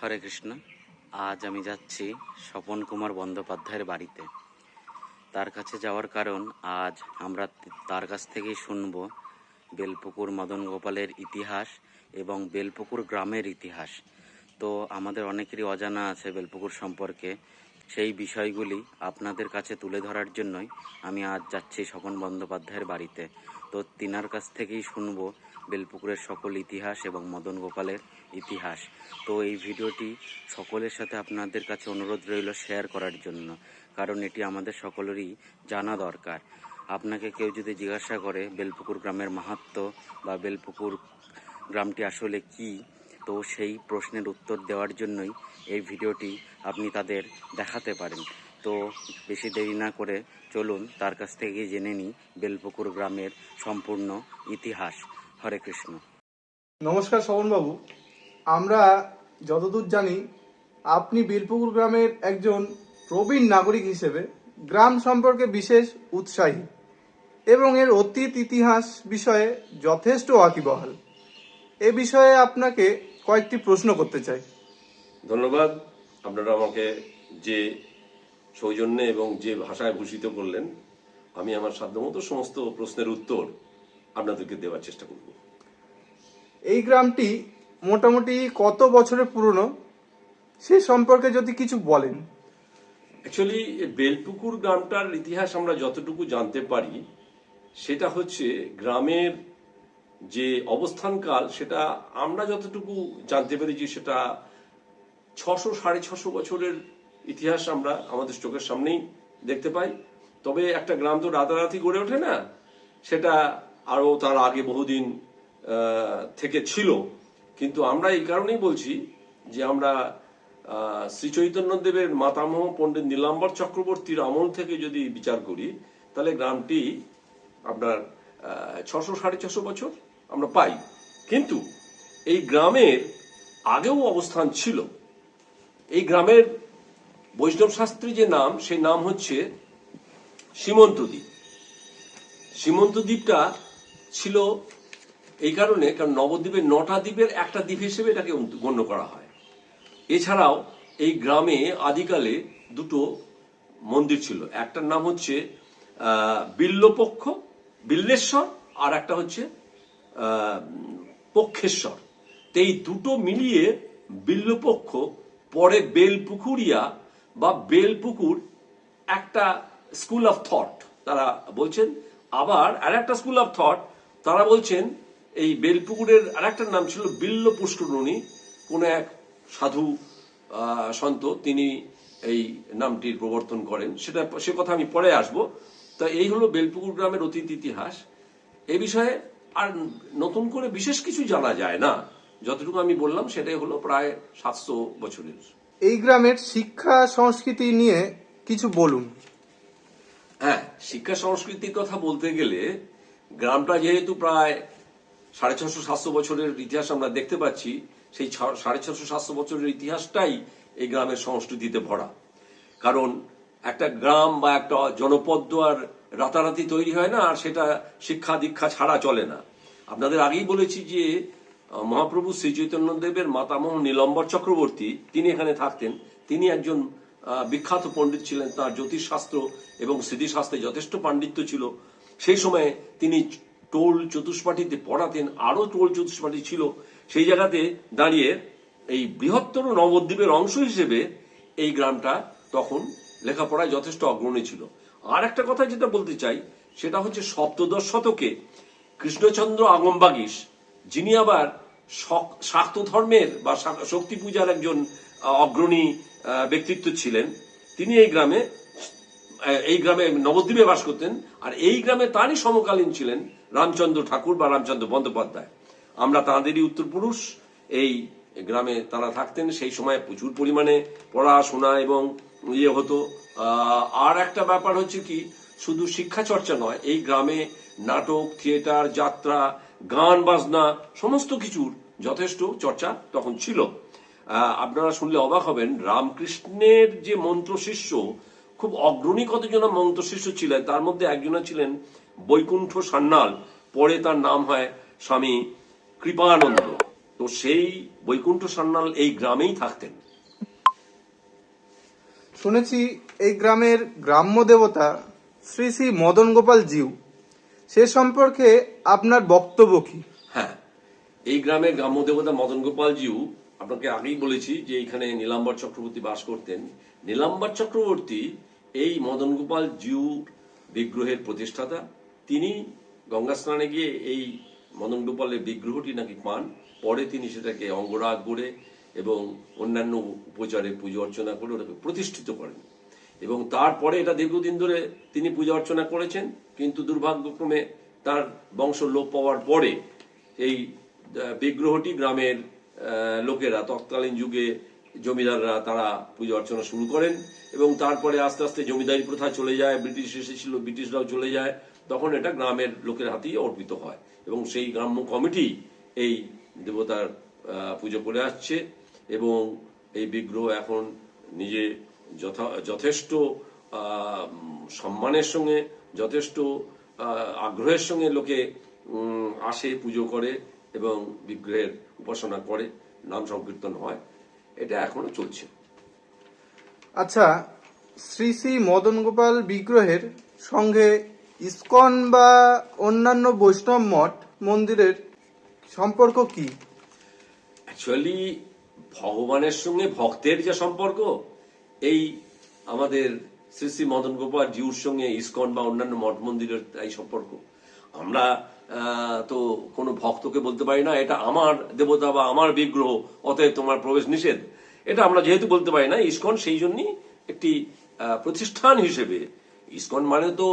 হরে কৃষ্ণ। আজ আমি যাচ্ছি স্বপন কুমার বন্দ্যোপাধ্যায়ের বাড়িতে। তার কাছে যাওয়ার কারণ, আজ আমরা তার কাছ থেকেই শুনব বেলপুকুর মদন গোপালের ইতিহাস এবং বেলপুকুর গ্রামের ইতিহাস। তো আমাদের অনেকেরই অজানা আছে বেলপুকুর সম্পর্কে। সেই বিষয়গুলি আপনাদের কাছে তুলে ধরার জন্যই আমি আজ যাচ্ছি স্বপন বন্দ্যোপাধ্যায়ের বাড়িতে। তো তিনার কাছ থেকেই শুনব বেলপুকুরের সকল ইতিহাস এবং মদন গোপালের ইতিহাস। তো এই ভিডিওটি সকলের সাথে আপনাদের কাছে অনুরোধ রইল শেয়ার করার জন্য, কারণ এটি আমাদের সকলেরই জানা দরকার। আপনাকে কেউ যদি জিজ্ঞাসা করে বেলপুকুর গ্রামের মাহাত্ম্য বা বেলপুকুর গ্রামটি আসলে কি, তো সেই প্রশ্নের উত্তর দেওয়ার জন্যই এই ভিডিওটি আপনি তাদের দেখাতে পারেন। তো বেশি দেরি না করে চলুন তার কাছ থেকে জেনে নিই বেলপুকুর গ্রামের সম্পূর্ণ ইতিহাস। হরে কৃষ্ণ। নমস্কার স্বপনবাবু, আমরা যতদূর জানি আপনি বেলপুকুর গ্রামের একজন প্রবীণ নাগরিক হিসেবে গ্রাম সম্পর্কে বিশেষ উৎসাহী এবং এর অতীত ইতিহাস বিষয়ে যথেষ্ট ওয়াকিবহাল। এ বিষয়ে আপনাকে কয়েকটি প্রশ্ন করতে চাই। ধন্যবাদ। আপনারা আমাকে যে সৌজন্যে এবং যে ভাষায় ভূষিত করলেন, আমি আমার সাধ্যমতো সমস্ত প্রশ্নের উত্তর আপনাদেরকে দেওয়ার চেষ্টা করব। এই গ্রামটি মোটামুটি কত বছরের পুরনো সে সম্পর্কে যদি কিছু বলেন। অ্যাকচুয়ালি বেলপুকুর গ্রামটার ইতিহাস আমরা যতটুকু জানতে পারি, সেটা হচ্ছে গ্রামের যে অবস্থানকাল, সেটা আমরা যতটুকু জানতে পেরেছি সেটা 600-650 বছরের ইতিহাস আমরা আমাদের চোখের সামনেই দেখতে পাই। তবে একটা গ্রাম তো রাতারাতি গড়ে ওঠে না, সেটা আরো তার আগে বহুদিন থেকে ছিল। কিন্তু আমরা এই কারণেই বলছি যে আমরা শ্রী চৈতন্যদেবের মাতামহ পণ্ডিত নীলাম্বর চক্রবর্তীর আমল থেকে যদি বিচার করি, তাহলে গ্রামটি আপনার 600-650 বছর আমরা পাই। কিন্তু এই গ্রামের আগেও অবস্থান ছিল। এই গ্রামের বৈষ্ণব শাস্ত্রী যে নাম, সেই নাম হচ্ছে সীমন্তদ্বীপ। সীমন্তদ্বীপটা ছিল এই কারণে, কারণ নবদ্বীপের 9টা দ্বীপের একটা দ্বীপ হিসেবে এটাকে গণ্য করা হয়। এছাড়াও এই গ্রামে আদিকালে দুটো মন্দির ছিল। একটার নাম হচ্ছে বিল্লেশ্বর, আর একটা হচ্ছে পক্ষেশ্বর। তো এই দুটো মিলিয়ে বিল্লপক্ষ, পরে বেলপুকুরিয়া বা বেলপুকুর একটা স্কুল অফ থট তারা বলছেন। আবার আর একটা স্কুল অফ থট তারা বলছেন এই বেলপুকুরের আর একটা নাম ছিল বিল্ল পুষ্করণী। কোন এক সাধু সন্ত তিনি এই নামটির প্রবর্তন করেন, সে কথা আমি পরে আসবো। তা এই হলো বেলপুকুর গ্রামের অতীত ইতিহাস। এ বিষয়ে আর নতুন করে বিশেষ কিছু জানা যায় না, যতটুকু আমি বললাম সেটাই হলো প্রায় 700 বছরের। এই গ্রামের শিক্ষা সংস্কৃতি নিয়ে কিছু বলুন। হ্যাঁ, শিক্ষা সংস্কৃতির কথা বলতে গেলে গ্রামটা যেহেতু প্রায় 650-700 বছরের ইতিহাস আমরা দেখতে পাচ্ছি, সেই 650-700 বছরের ইতিহাসটাই এই গ্রামের সংস্কৃতিতে ভরা। কারণ একটা গ্রাম বা একটা জনপদ আর রাতারাতি তৈরি হয় না, আর সেটা শিক্ষা দীক্ষা ছাড়া চলে না। আপনাদের আগেই বলেছি যে মহাপ্রভু শ্রী চৈতন্যদেবের মাতামহ নীলাম্বর চক্রবর্তী তিনি এখানে থাকতেন। তিনি একজন বিখ্যাত পণ্ডিত ছিলেন। তার জ্যোতিষশাস্ত্র এবং স্মৃতিশাস্ত্রে যথেষ্ট পাণ্ডিত্য ছিল। সেই সময়ে তিনি টোল চতুষ্পাঠীতে পড়াতেন, আরো টোল চতুষ্পাঠী ছিল। সেই জায়গাতে দাঁড়িয়ে এই বৃহত্তর নবদ্বীপের অংশ হিসেবে এই গ্রামটা তখন লেখাপড়ায় যথেষ্ট অগ্রণী ছিল। আর একটা কথা যেটা বলতে চাই, সেটা হচ্ছে সপ্তদশ শতকে কৃষ্ণচন্দ্র আগমবাগীশ, যিনি আবার শাক্ত ধর্মের বা শক্তি পূজার একজন অগ্রণী ব্যক্তিত্ব ছিলেন, তিনি এই গ্রামে নবদ্বীপে বাস করতেন। আর এই গ্রামে তারই সমকালীন ছিলেন রামচন্দ্র ঠাকুর বা রামচন্দ্র বন্দ্যোপাধ্যায়। আমরা তাঁদেরই উত্তরপুরুষ। এই গ্রামে তারা থাকতেন। সেই সময় প্রচুর পরিমাণে পড়াশোনা এবং হতো। আর একটা ব্যাপার হচ্ছে কি, শুধু শিক্ষা চর্চা নয়, এই গ্রামে নাটক, থিয়েটার, যাত্রা, গান বাজনা সমস্ত কিছুর যথেষ্ট চর্চা তখন ছিল। আপনারা শুনলে অবাক হবেন, রামকৃষ্ণের যে মন্ত্র শিষ্য, খুব অগ্রণী কতজন মন্ত্র শিষ্য ছিলেন, তার মধ্যে একজন ছিলেন বৈকুণ্ঠ সান্যাল। পরে তার নাম হয় স্বামী কৃপানন্দ। তো তো সেই বৈকুণ্ঠ সান্যাল এই গ্রামেই থাকতেন। শুনেছি এই গ্রামের গ্রাম্য দেবতা শ্রী শ্রী মদন গোপাল জিউ, সে সম্পর্কে আপনার বক্তব্য কি? হ্যাঁ, এই গ্রামের গ্রাম্য দেবতা মদন গোপাল জিউ, আপনাকে আগেই বলেছি যে এখানে নীলাম্বর চক্রবর্তী বাস করতেন। নীলাম্বর চক্রবর্তী এই মদন গোপাল জিউ বিগ্রহের প্রতিষ্ঠাতা। তিনি গঙ্গা স্নানে গিয়ে এই মদন গোপালের বিগ্রহটি নাকি পান। পরে তিনি সেটাকে অঙ্গরাগ করে এবং অন্যান্য উপচারে পুজো অর্চনা করে ওটাকে প্রতিষ্ঠিত করেন, এবং তারপরে এটা দীর্ঘদিন ধরে তিনি পূজা অর্চনা করেছেন। কিন্তু দুর্ভাগ্যক্রমে তার বংশ লোপ পাওয়ার পরে এই বিগ্রহটি গ্রামের লোকেরা, তৎকালীন যুগে জমিদাররা, তারা পূজা অর্চনা শুরু করেন, এবং তারপরে আস্তে আস্তে জমিদারি প্রথা চলে যায়, ব্রিটিশ এসেছিল, ব্রিটিশরাও চলে যায়, তখন এটা গ্রামের লোকের হাতেই অর্পিত হয়, এবং সেই গ্রাম্য কমিটি এই দেবতার পুজো করে আসছে, এবং এই বিগ্রহ এখন নিজে যথেষ্ট সম্মানের সঙ্গে, যথেষ্ট আগ্রহের সঙ্গে লোকে আসে, পুজো করে এবং বিগ্রহের উপাসনা করে, নাম সংকীর্তন হয়, এটা এখনো চলছে। আচ্ছা, শ্রী শ্রী মদন গোপাল বিগ্রহের সঙ্গে ইসকন বা অন্যান্য বৈষ্ণব মঠ মন্দিরের সম্পর্ক কি? অ্যাকচুয়ালি ভগবানের সঙ্গে ভক্তের যে সম্পর্ক, এই আমাদের শ্রী শ্রী মদন গোপাল জিউর সঙ্গে ইসকন বা অন্যান্য মঠ মন্দিরের এই সম্পর্ক। আমরা তো কোনো ভক্তকে বলতে পারি না এটা আমার দেবতা বা আমার বিগ্রহ, অতএব তোমার প্রবেশ নিষেধ, এটা আমরা যেহেতু বলতে পারি না। ইসকন সেই জন্যই একটি প্রতিষ্ঠান হিসেবে, ইসকন মানে তো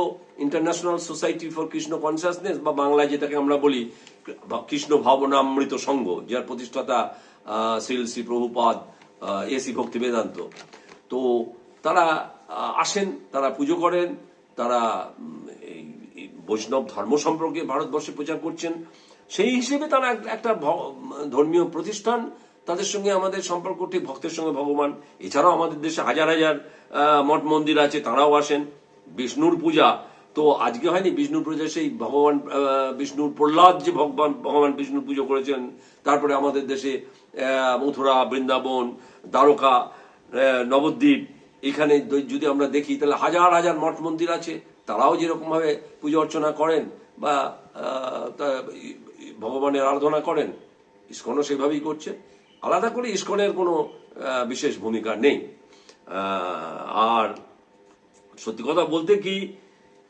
international society for Krishna consciousness, বা বাংলায় যেটাকে আমরা বলি কৃষ্ণ ভাবনামৃত সংঘ, যার প্রতিষ্ঠাতা শ্রী শ্রী প্রভুপাদ, এসি ভক্তি বেদান্ত। তো তারা আসেন, তারা পুজো করেন, তারা বৈষ্ণব ধর্ম সম্পর্কে ভারতবর্ষে প্রচার করছেন। সেই হিসেবে তারা একটা ধর্মীয় প্রতিষ্ঠান, তাদের সঙ্গে আমাদের সম্পর্ক ঠিক ভক্তের সঙ্গে ভগবান। এছাড়াও আমাদের দেশে হাজার হাজার মঠ মন্দির আছে, তারাও আসেন। বিষ্ণুর পূজা তো আজকে হয়নি, বিষ্ণুর পূজা সেই ভগবান বিষ্ণুর প্রহ্লাদ যে ভগবান বিষ্ণুর পুজো করেছেন। তারপরে আমাদের দেশে মথুরা, বৃন্দাবন, দ্বারকা, নবদ্বীপ, এখানে যদি আমরা দেখি তাহলে হাজার হাজার মঠ মন্দির আছে, তারাও যেরকম ভাবে পুজো অর্চনা করেন বা ভগবানের আরাধনা করেন, ইসকনও সেভাবেই করছে। আলাদা করে ইসকনের কোনো বিশেষ ভূমিকা নেই। আর সত্যি কথা বলতে কি,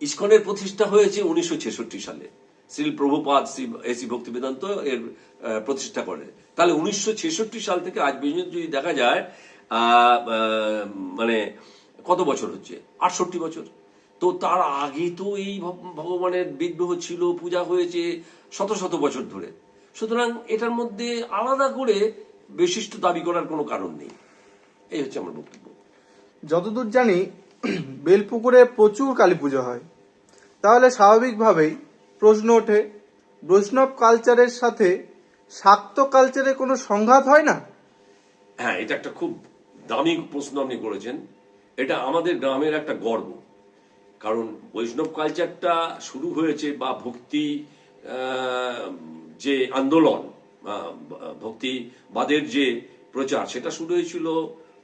ইসকনের প্রতিষ্ঠা হয়েছে 1966 সালে। শ্রী প্রভুপাদ, শ্রী এসি ভক্তি বেদান্ত এর প্রতিষ্ঠা করে। তাহলে 1966 সাল থেকে আজ পর্যন্ত যদি দেখা যায়, মানে কত বছর হচ্ছে? 68 বছর। তো তার আগে তো এই ভগবানের বিগ্রহ ছিল, পূজা হয়েছে শত শত বছর ধরে। সুতরাং এটার মধ্যে আলাদা করে বৈশিষ্ট্য দাবি করার কোনো কারণ নেই। এই হচ্ছে আমার বক্তব্য। যতদূর জানি বেলপুকুরে প্রচুর কালী পুজো হয়, তাহলে স্বাভাবিকভাবেই প্রশ্ন ওঠে, বৈষ্ণব কালচারের সাথে শাক্ত কালচারের কোনো সংঘাত হয় না? হ্যাঁ, এটা একটা খুব দামি প্রশ্ন আপনি করেছেন। এটা আমাদের গ্রামের একটা গর্ব, কারণ বৈষ্ণব কালচারটা শুরু হয়েছে, বা ভক্তি যে আন্দোলন, ভক্তিবাদের যে প্রচার, সেটা শুরু হয়েছিল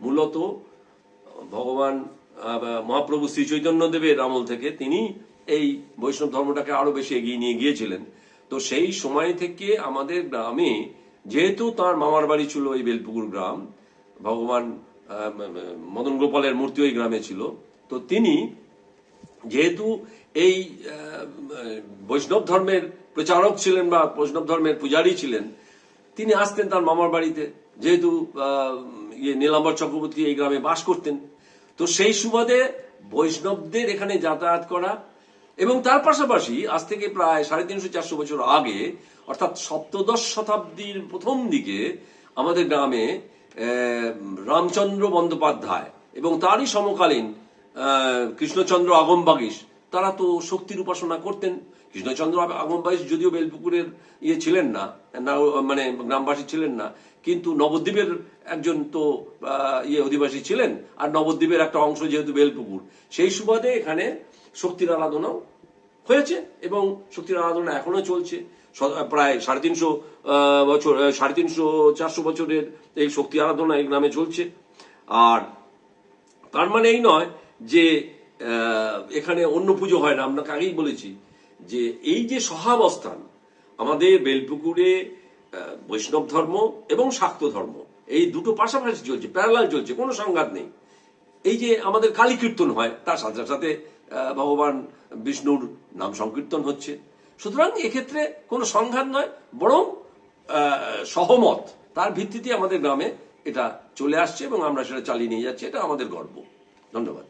মূলত ভগবান মহাপ্রভু শ্রী চৈতন্য দেবের আমল থেকে। তিনি এই বৈষ্ণব ধর্মটাকে আরো বেশি এগিয়ে নিয়ে গিয়েছিলেন। তো সেই সময় থেকে আমাদের গ্রামে, যেহেতু তার মামার বাড়ি ছিল এই বেলপুকুর গ্রাম, ভগবান মদন গোপালের মূর্তি ওই গ্রামে ছিল, তো তিনি যেহেতু এই বৈষ্ণব ধর্মের প্রচারক ছিলেন বা বৈষ্ণব ধর্মের পূজারী ছিলেন, তিনি আসতেন তার মামার বাড়িতে, যেহেতু নীলাম্বর চক্রবর্তী এই গ্রামে বাস করতেন। তো সেই সুবাদে বৈষ্ণবদের এখানে যাতায়াত করা, এবং তার পাশাপাশি আজ থেকে প্রায় 350-400 বছর আগে, অর্থাৎ সপ্তদশ শতাব্দীর প্রথম দিকে আমাদের গ্রামে রামচন্দ্র বন্দ্যোপাধ্যায় এবং তারই সমকালীন কৃষ্ণচন্দ্র আগমবাগীশ, তারা তো শক্তির উপাসনা করতেন। কৃষ্ণচন্দ্র আগমবাগীশ যদিও বেলপুকুরের ছিলেন না, মানে গ্রামবাসী ছিলেন না, কিন্তু নবদ্বীপের একজন তো অধিবাসী ছিলেন, আর নবদ্বীপের একটা অংশ যেহেতু বেলপুকুর, সেই সুবাদে এখানে শক্তির আরাধনাও হয়েছে এবং শক্তির আরাধনা এখনো চলছে। প্রায় 350 বছর 350-400 বছরের এই শক্তি আরাধনা এই গ্রামে চলছে। আর তার মানে এই নয় যে এখানে অন্য পুজো হয় না। আপনাকে আগেই বলেছি যে এই যে সহাবস্থান আমাদের বেলপুকুরে বৈষ্ণব ধর্ম এবং শাক্ত ধর্ম এই দুটো পাশাপাশি চলছে, প্যারালাল চলছে, কোনো সংঘাত নেই। এই যে আমাদের কালী কীর্তন হয় তার সাথে সাথে ভগবান বিষ্ণুর নাম সংকীর্তন হচ্ছে। সুতরাং এক্ষেত্রে কোনো সংঘাত নয়, বরং সহমত, তার ভিত্তিতে আমাদের গ্রামে এটা চলে আসছে এবং আমরা সেটা চালিয়ে নিয়ে যাচ্ছি। এটা আমাদের গর্ব। ধন্যবাদ।